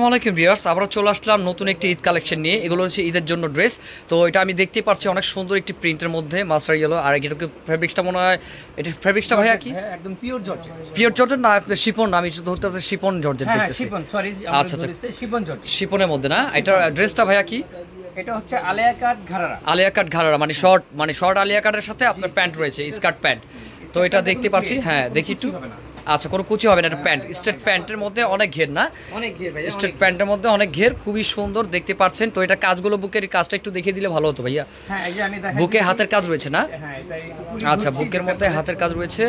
আসসালামু আলাইকুম ভিউয়ার্স, আমরা চলে আসলাম নতুন একটি ঈদ কালেকশন নিয়ে। এগুলো হচ্ছে ঈদের জন্য ড্রেস। তো এটা আমি দেখতে পাচ্ছি অনেক সুন্দর একটি প্রিন্টের মধ্যে মাস্টার ইয়েলো। আর এটা ফেব্রিক্সটা মনে হয় এটা ফেব্রিক্সটা ভাইয়া কি একদম পিওর জর্জেট? পিওর জর্জেট না শিফন? আমি ধরতে পারছি শিফন জর্জেট দেখতেছি। শিফন, সরি আচ্ছা আচ্ছা, শিফন জর্জেট শিফনের মধ্যে না? এটা ড্রেসটা ভাইয়া কি? এটা হচ্ছে আলিয়া কাট ঘারারা। আলিয়া কাট ঘারারা মানে শর্ট আলিয়া কাটের সাথে আপনার প্যান্ট রয়েছে, স্কার্ট প্যান্ট। তো এটা দেখতে পাচ্ছি, হ্যাঁ দেখি একটু। আচ্ছা, কোনো কুচি হবে না, এটা প্যান্ট, স্ট্রেট প্যান্টের মধ্যে অনেক ঘের না? অনেক ঘের ভাই, স্ট্রেট প্যান্টের মধ্যে অনেক ঘের, খুবই সুন্দর দেখতে পাচ্ছেন। তো এটা কাজগুলো, বুকের কাজটা একটু দেখিয়ে দিলে ভালো হতো ভাইয়া। হ্যাঁ, এই যে আমি দেখাই, বুকে হাতের কাজ রয়েছে না? হ্যাঁ এটাই। আচ্ছা, বুকের মধ্যে হাতের কাজ রয়েছে,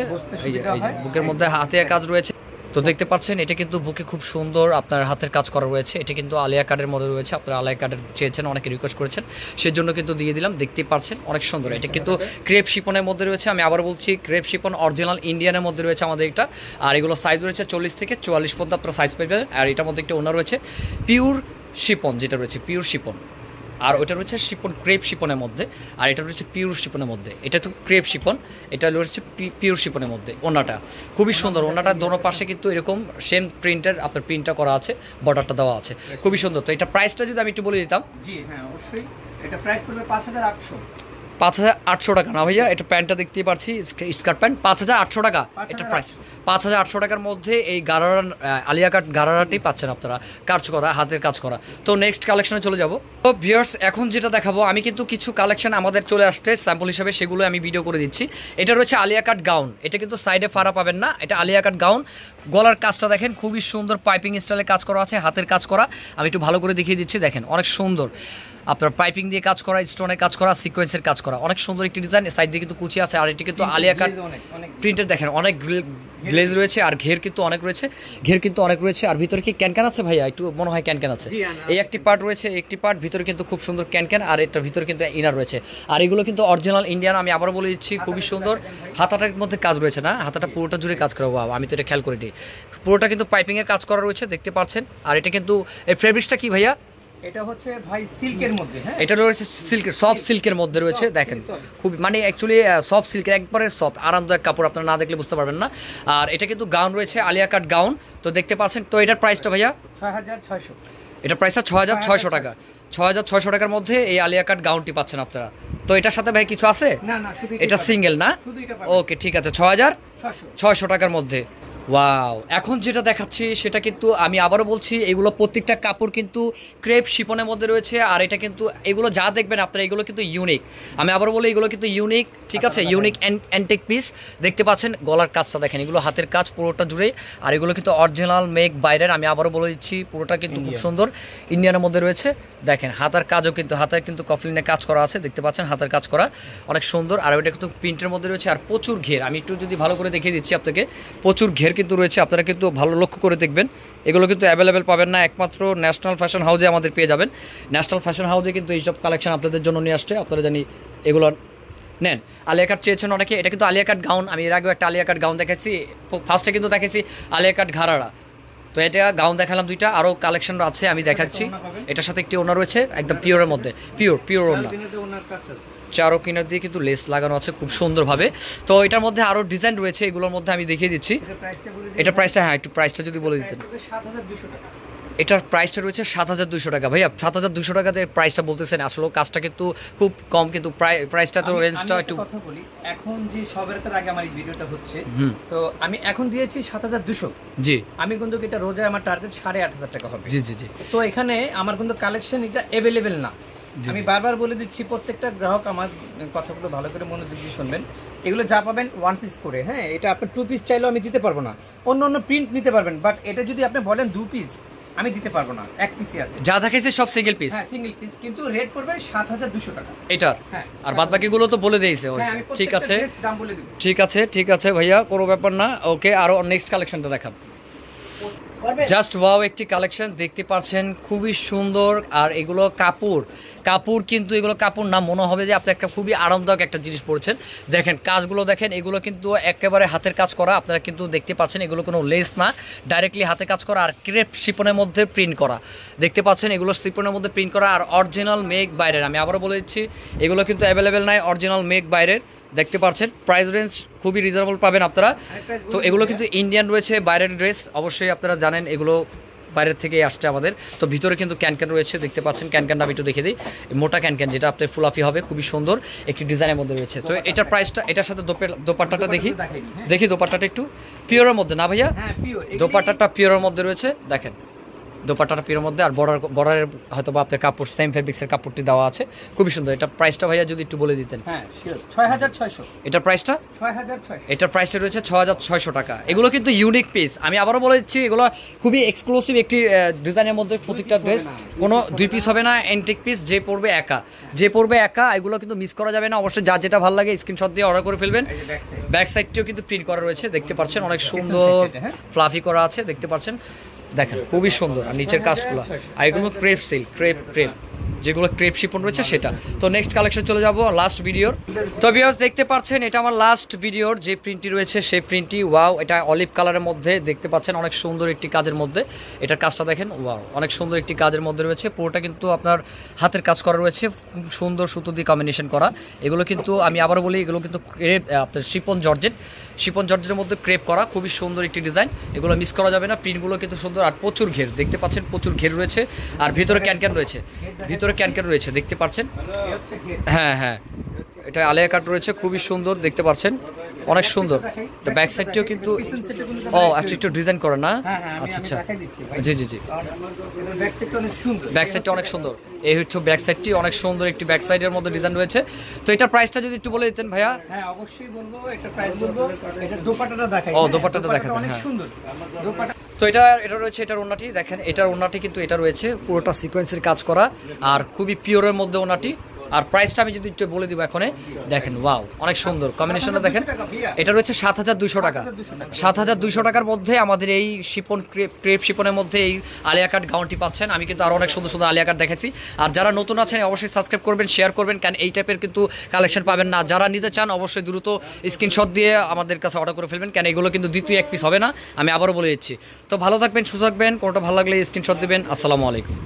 এই যে বুকের মধ্যে হাতের কাজ রয়েছে। তো দেখতে পাচ্ছেন এটা কিন্তু বুকে খুব সুন্দর আপনার হাতের কাজ করা রয়েছে। এটা কিন্তু আলিয়া কাটের মধ্যে রয়েছে। আপনারা আলিয়া কাটের চেয়েছেন, অনেকে রিকোয়েস্ট করেছেন, সেজন্য কিন্তু দিয়ে দিলাম। দেখতে পাচ্ছেন অনেক সুন্দর। এটা কিন্তু ক্রেপ শিপনের মধ্যে রয়েছে। আমি আবার বলছি, ক্রেপ শিপন অরিজিনাল ইন্ডিয়ানের মধ্যে রয়েছে আমাদের এটা। আর এগুলো সাইজ রয়েছে 40 থেকে 44 পর্যন্ত আপনারা সাইজ পাবেন। আর এটার মধ্যে একটা ওনার রয়েছে পিওর শিপন, যেটা রয়েছে পিওর শিপন। আর ওইটা রয়েছে শিপন, ক্রেপ শিপনের মধ্যে। আর এটা রয়েছে পিওর শিপনের মধ্যে। এটা তো ক্রেপ শিপন, এটা রয়েছে পিওর শিপনের মধ্যে। ওনাটা খুবই সুন্দর। ওনাটা দোনো পাশে কিন্তু এরকম সেম প্রিন্টের আপনার প্রিন্টটা করা আছে, বর্ডারটা দেওয়া আছে, খুবই সুন্দর। তো এটা প্রাইসটা যদি আমি একটু বলে দিতাম। জি হ্যাঁ অবশ্যই, এটা প্রাইস পড়বে 5800। 5800 টাকা না ভাইয়া? এটা প্যান্টটা দেখতেই পাচ্ছি, স্কার্ট প্যান্ট 5800 টাকা। এটা প্রাইস 5800 টাকার মধ্যে এই গারারা, আলিয়া কাট গারারাটি পাচ্ছেন আপনারা, কাজ করা, হাতের কাজ করা। তো নেক্সট কালেকশনে চলে যাব। তো ভিউয়ার্স, এখন যেটা দেখাবো, আমি কিন্তু কিছু কালেকশন আমাদের চলে আসছে স্যাম্পল হিসেবে, সেগুলো আমি ভিডিও করে দিচ্ছি। এটা রয়েছে আলিয়া কাট গাউন। এটা কিন্তু সাইডে ফাড়া পাবেন না, এটা আলিয়া কাট গাউন। গলার কাজটা দেখেন, খুবই সুন্দর পাইপিং স্টাইলে কাজ করা আছে, হাতের কাজ করা। আমি একটু ভালো করে দেখিয়ে দিচ্ছি, দেখেন অনেক সুন্দর আপনার পাইপিং দিয়ে কাজ করা, স্টোনের কাজ করা, সিকোয়েন্সের কাজ করা, অনেক সুন্দর একটি ডিজাইন। সাইড দিয়ে কিন্তু কুচি আছে। আর এটি কিন্তু আলিয়া কাট প্রিন্টের, দেখেন অনেক গ্লেজ রয়েছে। আর ঘের কিন্তু অনেক রয়েছে, আর ভিতরে কি ক্যানক্যান আছে ভাইয়া? একটু মনে হয় ক্যানক্যান আছে। এই একটি পার্ট রয়েছে, একটি পার্ট ভিতরে কিন্তু খুব সুন্দর ক্যানক্যান। আর এটার ভিতরে কিন্তু ইনার রয়েছে। আর এগুলো কিন্তু অরিজিনাল ইন্ডিয়ান। আমি আবার বলে দিচ্ছি, খুবই সুন্দর। হাতাটার মধ্যে কাজ রয়েছে না? হাতাটা পুরোটা জুড়ে কাজ করা। আমি তো এটা খেয়াল করিনি, পুরোটা কিন্তু পাইপিংয়ের কাজ করা রয়েছে, দেখতে পাচ্ছেন। আর এটা কিন্তু এই ফেব্রিক্সটা কি ভাইয়া? এটা হচ্ছে ভাই সিল্কের মধ্যে। হ্যাঁ, এটা রয়েছে সিল্কের, সফট সিল্কের মধ্যে রয়েছে। দেখেন খুব মানে অ্যাকচুয়ালি সফট সিল্কের, একবারে সফট আরামদায়ক কাপড়, আপনারা না দেখলে বুঝতে পারবেন না। আর এটা কিন্তু গাউন রয়েছে, আলিয়া কাট গাউন। তো দেখতে পাচ্ছেন। তো এটার প্রাইসটা ভাইয়া 6600। এটা প্রাইসটা 6600 টাকা। 6600 টাকার মধ্যে এই আলিয়া কাট গাউনটি পাচ্ছেন আপনারা। তো এটার সাথে ভাই কিছু আছে? না না, শুধু এটা সিঙ্গেল না? ওকে, ঠিক আছে, 6600 টাকার মধ্যে। ওয়াও, এখন যেটা দেখাচ্ছি সেটা কিন্তু আমি আবারও বলছি, এগুলো প্রত্যেকটা কাপড় কিন্তু ক্রেপ শিপনের মধ্যে রয়েছে। আর এটা কিন্তু এগুলো যা দেখবেন আপনারা, এগুলো কিন্তু ইউনিক। আমি আবারও বলি, এগুলো কিন্তু ইউনিক, ঠিক আছে, ইউনিক অ্যান্টিক পিস। দেখতে পাচ্ছেন গলার কাজটা দেখেন, এগুলো হাতের কাজ পুরোটা জুড়ে। আর এগুলো কিন্তু অরিজিনাল মেক বাইরের। আমি আবারও বলে দিচ্ছি, পুরোটা কিন্তু খুব সুন্দর ইন্ডিয়ানের মধ্যে রয়েছে। দেখেন হাতার কাজও কিন্তু, হাতের কিন্তু কফলিনে কাজ করা আছে, দেখতে পাচ্ছেন হাতের কাজ করা অনেক সুন্দর। আর ওইটা কিন্তু প্রিন্টের মধ্যে রয়েছে। আর প্রচুর ঘের, আমি একটু যদি ভালো করে দেখিয়ে দিচ্ছি আপনাকে, প্রচুর ঘের কিন্তু রয়েছে। আপনারা কিন্তু ভালো লক্ষ্য করে দেখবেন, এগুলো কিন্তু অ্যাভেলেবেল পাবেন না, একমাত্র ন্যাশনাল ফ্যাশন হাউসে আমাদের পেয়ে যাবেন। ন্যাশনাল ফ্যাশন হাউসে কিন্তু এইসব কালেকশন আপনাদের জন্য নিয়ে আসছে। আপনারা জানি এগুলো নেন। আলিয়া কাট চেয়েছেন অনেকে, এটা কিন্তু আলিয়া কাট গাউন। আমি এর আগেও একটা আলিয়া কাট গাউন দেখাচ্ছি, ফার্স্টে কিন্তু দেখাচ্ছি আলিয়া কাট ঘারারা। তো এটা গাউন দেখালাম দুইটা, আরও কালেকশন আছে আমি দেখাচ্ছি। এটার সাথে একটি ওনার রয়েছে, একদম পিওরের মধ্যে, পিওর ওনার। চারো কিনার দিয়ে কিন্তু লেস লাগানো আছে খুব সুন্দরভাবে। তো এটার মধ্যে আরও ডিজাইন রয়েছে, এগুলোর মধ্যে আমি দেখিয়ে দিচ্ছি। এটার প্রাইসটা, হ্যাঁ একটু প্রাইসটা যদি বলে দিতেন। এটার প্রাইসটা রয়েছে 7200 টাকা। ভাইয়া 7200 টাকাতে প্রাইসটা বলতেছেন, আসলে কাজটা কিন্তু খুব কম, কিন্তু প্রাইসটা তো রেঞ্জটা একটু কথা বলি। এখন যে সবের আগে আমার এই ভিডিওটা হচ্ছে, তো আমি এখন দিয়েছি 7200। জি, আমি কিন্তু এটা রোজায় আমার টার্গেট 8500 টাকা হবে। জি জি জি। তো এখানে আমার কিন্তু কালেকশন এটা অ্যাভেলেবেল না। আমি বারবার বলে দিচ্ছি, প্রত্যেকটা গ্রাহক আমার কথাগুলো ভালো করে মনোযোগ দিয়ে শুনবেন। এগুলো যা পাবেন ওয়ান পিস করে। হ্যাঁ, এটা আপনি 2 পিস চাইলেও আমি দিতে পারবো না। অন্য প্রিন্ট নিতে পারবেন, বাট এটা যদি আপনি বলেন 2 পিস, আমি দিতে পারবো না। 1 পিসই আছে, যা দেখাইছে সব সিঙ্গেল পিস। হ্যাঁ সিঙ্গেল পিস, কিন্তু রেট পড়বে 7200 টাকা এটার। হ্যাঁ, আর বাদ বাকিগুলো তো বলে দিয়েছে। ঠিক আছে, দাম বলে দিব। ঠিক আছে ভাইয়া, কোনো ব্যাপার না। ওকে, আরো নেক্সট কালেকশনটা দেখান। জাস্ট ওয়াও, একটি কালেকশন দেখতে পাচ্ছেন, খুবই সুন্দর। আর এগুলো কাপড় কিন্তু এগুলো কাপড় না, মনে হবে যে আপনি একটা খুবই আরামদায়ক একটা জিনিস পড়ছেন। দেখেন কাজগুলো দেখেন, এগুলো কিন্তু একেবারে হাতের কাজ করা। আপনারা কিন্তু দেখতে পাচ্ছেন এগুলো কোনো লেস না, ডাইরেক্টলি হাতে কাজ করা। আর ক্রেপ শিপনের মধ্যে প্রিন্ট করা, দেখতে পাচ্ছেন এগুলো শিপনের মধ্যে প্রিন্ট করা। আর অরিজিনাল মেক বাইরের। আমি আবারও বলে দিচ্ছি, এগুলো কিন্তু অ্যাভেলেবেল নাই, অরিজিনাল মেক বাইরের। দেখতে পাচ্ছেন প্রাইস রেঞ্জ খুবই রিজনেবল পাবেন আপনারা। তো এগুলো কিন্তু ইন্ডিয়ান রয়েছে, বাইরের ড্রেস অবশ্যই আপনারা জানেন। এগুলো বাইরের থেকেই আসছে আমাদের। তো ভিতরে কিন্তু ক্যানক্যান রয়েছে, দেখতে পাচ্ছেন। ক্যানক্যানটা আমি একটু দেখে দিই, মোটা ক্যানক্যান, যেটা আপনার ফুলাফি হবে, খুবই সুন্দর একটি ডিজাইনের মধ্যে রয়েছে। তো এটার প্রাইসটা, এটার সাথে দোপাট্টাটা দেখি দোপাট্টাটা একটু পিওরের মধ্যে না ভাইয়া? দোপাট্টাটা পিওরের মধ্যে রয়েছে, দেখেন দোপাট্টাটা পিওরের মধ্যে, আর বর্ডারের হয়তো বা আপনার কাপড় সেম ফেব্রিক্সের কাপড়টি দেওয়া আছে, খুবই সুন্দর। এটা প্রাইসটা ভাইয়া যদি একটু বলে দিতেন। হ্যাঁ শিওর, 6600 এটার প্রাইসটা 6600। এটার প্রাইসটা রয়েছে 6600 টাকা। এগুলো কিন্তু ইউনিক পিস, আমি আবারও বলে দিচ্ছি, এগুলো খুবই এক্সক্লুসিভ একটি ডিজাইনের মধ্যে প্রত্যেকটা ড্রেস, কোনো 2 পিস হবে না, এন্টিক পিস, যে পড়বে একা, এগুলো কিন্তু মিস করা যাবে না। অবশ্যই যার যেটা ভালো লাগে স্ক্রিনশট দিয়ে অর্ডার করে ফেলবেন। ব্যাক সাইডটিও কিন্তু প্রিন্ট করা রয়েছে, দেখতে পাচ্ছেন, অনেক সুন্দর ফ্লাফি করা আছে, দেখতে পাচ্ছেন, দেখেন খুবই সুন্দর। আর নিচের কাজগুলো, আর এগুলো ক্রেপ সিল্ক, ক্রেপ যেগুলো ক্রেপ শিপন রয়েছে সেটা। তো নেক্সট কালেকশন চলে যাব লাস্ট ভিডিওর। তো ভিউয়ার্স দেখতে পাচ্ছেন, এটা আমার লাস্ট ভিডিওর যে প্রিন্টটি রয়েছে সেই প্রিন্টটি, ওয়াও, এটা অলিভ কালারের মধ্যে, দেখতে পাচ্ছেন অনেক সুন্দর একটি কাজের মধ্যে। এটার কাজটা দেখেন, ওয়াও, অনেক সুন্দর একটি কাজের মধ্যে রয়েছে। পুরোটা কিন্তু আপনার হাতের কাজ করা রয়েছে, খুব সুন্দর সুতো দিয়ে কম্বিনেশন করা। এগুলো কিন্তু আমি আবারও বলি, এগুলো কিন্তু ক্রেপ, আপনার শিপন জর্জেটের মধ্যে ক্রেপ করা, খুবই সুন্দর একটি ডিজাইন। এগুলো মিস করা যাবে না, প্রিন্টগুলো কিন্তু সুন্দর, আর প্রচুর ঘের, দেখতে পাচ্ছেন প্রচুর ঘের রয়েছে, আর ভিতরে ক্যানক্যান রয়েছে, দেখতে পাচ্ছেন। হ্যাঁ, এটা আলিয়া কাট রয়েছে, খুবই সুন্দর, দেখতে পাচ্ছেন, অনেক সুন্দর। ব্যাক সাইডটিও কিন্তু একটু ডিজাইন করা না? আচ্ছা, জি, ব্যাক সাইডটা অনেক সুন্দর। এই হচ্ছে ব্যাক সাইডটি, অনেক সুন্দর একটি ব্যাক সাইডের মধ্যে ডিজাইন রয়েছে। তো এটার প্রাইসটা যদি একটু বলে দিতেন ভাইয়া। হ্যাঁ অবশ্যই বলবো, এটা প্রাইস বলবো। এটা দোপাট্টাটা দেখাই। দোপাট্টাটা দেখাতেন। অনেক সুন্দর দোপাট্টা। তো এটা রয়েছে, এটার ওড়নাটি দেখেন, এটার ওড়নাটি কিন্তু এটা রয়েছে পুরোটা সিকোয়েন্সের কাজ করা, আর খুবই পিওরের মধ্যে ওড়নাটি। আর প্রাইসটা আমি যদি একটু বলে দিব এখানে, দেখেন, ওয়াও, অনেক সুন্দর কম্বিনেশনটা দেখেন। এটা রয়েছে 7200 টাকা। 7200 টাকার মধ্যে আমাদের এই শিপন ক্রেপ শিপনের মধ্যে এই আলিয়া কাট গাউনটি পাচ্ছেন। আমি কিন্তু আরও অনেক সুন্দর সুন্দর আলিয়া কাট দেখেছি। আর যারা নতুন আছেন অবশ্যই সাবস্ক্রাইব করবেন, শেয়ার করবেন, কারণ এই টাইপের কিন্তু কালেকশন পাবেন না। যারা নিতে চান অবশ্যই দ্রুত স্ক্রিনশট দিয়ে আমাদের কাছে অর্ডার করে ফেলবেন, কেন এগুলো কিন্তু দ্বিতীয় এক পিস হবে না, আমি আবারও বলে দিচ্ছি। তো ভালো থাকবেন, সুস্থ থাকবেন, কোনটা ভালো লাগলে স্ক্রিনশট দেবেন। আসসালামু আলাইকুম।